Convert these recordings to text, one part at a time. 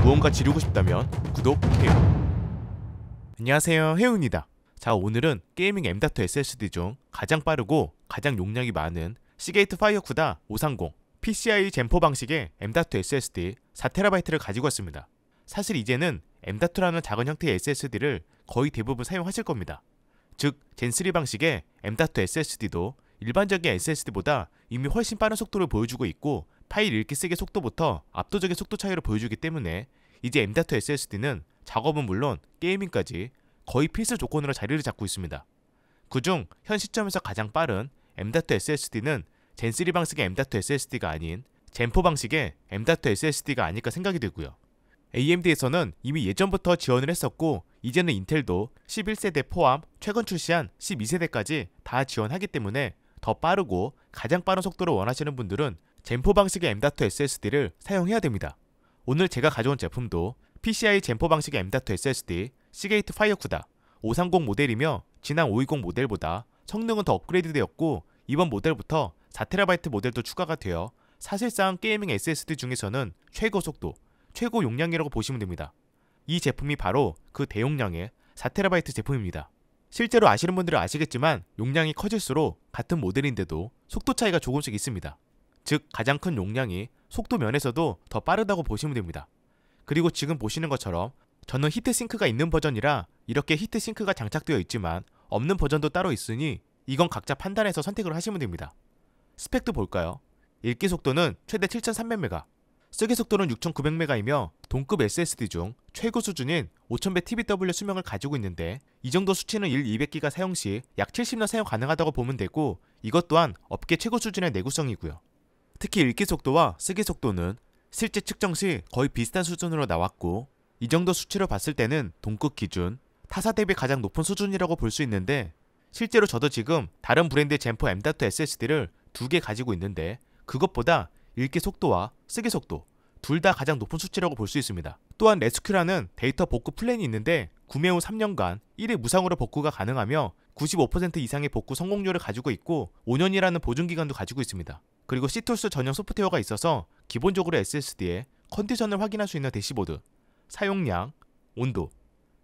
무언가 지르고 싶다면 구독해요. 안녕하세요, 해운입니다. 자, 오늘은 게이밍 M.2 SSD 중 가장 빠르고 가장 용량이 많은 시게이트 파이어 CUDA 530 PCIe 젠4 방식의 M.2 SSD 4TB를 가지고 왔습니다. 사실 이제는 M.2라는 작은 형태의 SSD를 거의 대부분 사용하실 겁니다. 즉, 젠3 방식의 M.2 SSD도 일반적인 SSD보다 이미 훨씬 빠른 속도를 보여주고 있고 파일 읽기 쓰기 속도부터 압도적인 속도 차이를 보여주기 때문에 이제 M.2 SSD는 작업은 물론 게이밍까지 거의 필수 조건으로 자리를 잡고 있습니다. 그중 현 시점에서 가장 빠른 M.2 SSD는 젠3 방식의 M.2 SSD가 아닌 젠4 방식의 M.2 SSD가 아닐까 생각이 들고요. AMD에서는 이미 예전부터 지원을 했었고 이제는 인텔도 11세대 포함 최근 출시한 12세대까지 다 지원하기 때문에 더 빠르고 가장 빠른 속도를 원하시는 분들은 젠4 방식의 M.2 SSD를 사용해야 됩니다. 오늘 제가 가져온 제품도 PCIe 젠4 방식의 M.2 SSD 시게이트 파이어 CUDA 530 모델이며 지난 520 모델보다 성능은 더 업그레이드 되었고 이번 모델부터 4TB 모델도 추가가 되어 사실상 게이밍 SSD 중에서는 최고 속도, 최고 용량이라고 보시면 됩니다. 이 제품이 바로 그 대용량의 4TB 제품입니다. 실제로 아시는 분들은 아시겠지만 용량이 커질수록 같은 모델인데도 속도 차이가 조금씩 있습니다. 즉, 가장 큰 용량이 속도 면에서도 더 빠르다고 보시면 됩니다. 그리고 지금 보시는 것처럼 저는 히트싱크가 있는 버전이라 이렇게 히트싱크가 장착되어 있지만 없는 버전도 따로 있으니 이건 각자 판단해서 선택을 하시면 됩니다. 스펙도 볼까요? 읽기 속도는 최대 7300MB, 쓰기 속도는 6900MB이며 동급 SSD 중 최고 수준인 5000배 TBW 수명을 가지고 있는데 이 정도 수치는 200GB 사용 시 약 70년 사용 가능하다고 보면 되고 이것 또한 업계 최고 수준의 내구성이고요. 특히 읽기 속도와 쓰기 속도는 실제 측정 시 거의 비슷한 수준으로 나왔고 이 정도 수치로 봤을 때는 동급 기준, 타사 대비 가장 높은 수준이라고 볼 수 있는데 실제로 저도 지금 다른 브랜드의 젠4 M.2 SSD를 2개 가지고 있는데 그것보다 읽기 속도와 쓰기 속도 둘 다 가장 높은 수치라고 볼 수 있습니다. 또한 레스큐라는 데이터 복구 플랜이 있는데 구매 후 3년간 1회 무상으로 복구가 가능하며 95% 이상의 복구 성공률을 가지고 있고 5년이라는 보증기간도 가지고 있습니다. 그리고 Ctools 전용 소프트웨어가 있어서 기본적으로 SSD에 컨디션을 확인할 수 있는 대시보드, 사용량, 온도,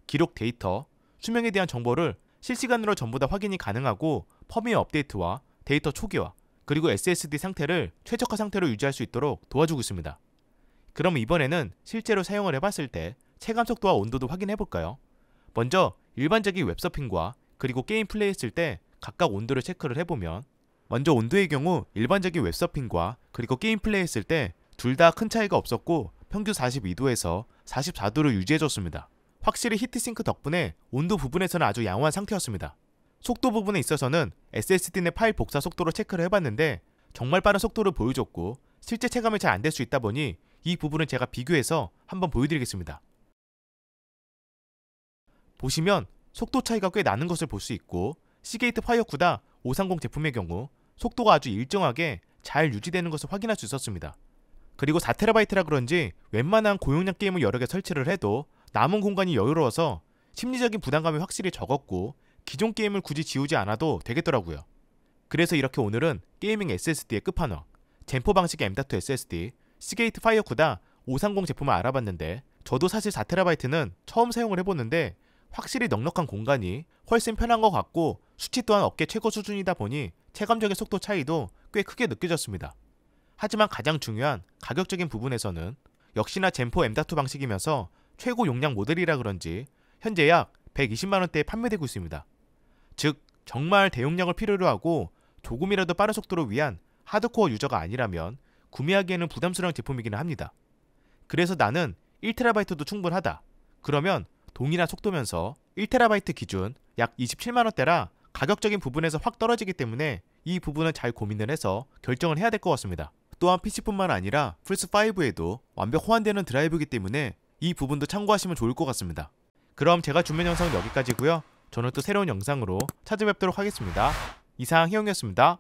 기록 데이터, 수명에 대한 정보를 실시간으로 전부 다 확인이 가능하고 펌웨어 업데이트와 데이터 초기화, 그리고 SSD 상태를 최적화 상태로 유지할 수 있도록 도와주고 있습니다. 그럼 이번에는 실제로 사용을 해봤을 때 체감 속도와 온도도 확인해볼까요? 먼저 일반적인 웹서핑과 그리고 게임 플레이했을 때 각각 온도를 체크를 해보면 먼저 온도의 경우 일반적인 웹서핑과 그리고 게임 플레이했을 때 둘 다 큰 차이가 없었고 평균 42도에서 44도를 유지해줬습니다. 확실히 히트싱크 덕분에 온도 부분에서는 아주 양호한 상태였습니다. 속도 부분에 있어서는 SSD 내 파일 복사 속도로 체크를 해봤는데 정말 빠른 속도를 보여줬고 실제 체감이 잘 안 될 수 있다 보니 이 부분은 제가 비교해서 한번 보여드리겠습니다. 보시면 속도 차이가 꽤 나는 것을 볼 수 있고 시게이트 파이어 CUDA 530 제품의 경우 속도가 아주 일정하게 잘 유지되는 것을 확인할 수 있었습니다. 그리고 4TB라 그런지 웬만한 고용량 게임을 여러 개 설치를 해도 남은 공간이 여유로워서 심리적인 부담감이 확실히 적었고 기존 게임을 굳이 지우지 않아도 되겠더라고요. 그래서 이렇게 오늘은 게이밍 SSD의 끝판왕 젠4 방식의 M.2 SSD 시게이트 파이어 CUDA 530 제품을 알아봤는데 저도 사실 4TB는 처음 사용을 해보는데 확실히 넉넉한 공간이 훨씬 편한 것 같고 수치 또한 업계 최고 수준이다 보니 체감적인 속도 차이도 꽤 크게 느껴졌습니다. 하지만 가장 중요한 가격적인 부분에서는 역시나 젠4 M.2 방식이면서 최고 용량 모델이라 그런지 현재 약 120만원대에 판매되고 있습니다. 즉 정말 대용량을 필요로 하고 조금이라도 빠른 속도를 위한 하드코어 유저가 아니라면 구매하기에는 부담스러운 제품이기는 합니다. 그래서 나는 1TB도 충분하다. 그러면 동일한 속도면서 1TB 기준 약 27만원대라 가격적인 부분에서 확 떨어지기 때문에 이 부분은 잘 고민을 해서 결정을 해야 될 것 같습니다. 또한 PC뿐만 아니라 플스5에도 완벽 호환되는 드라이브이기 때문에 이 부분도 참고하시면 좋을 것 같습니다. 그럼 제가 준비한 영상은 여기까지고요. 저는 또 새로운 영상으로 찾아뵙도록 하겠습니다. 이상 희영이었습니다.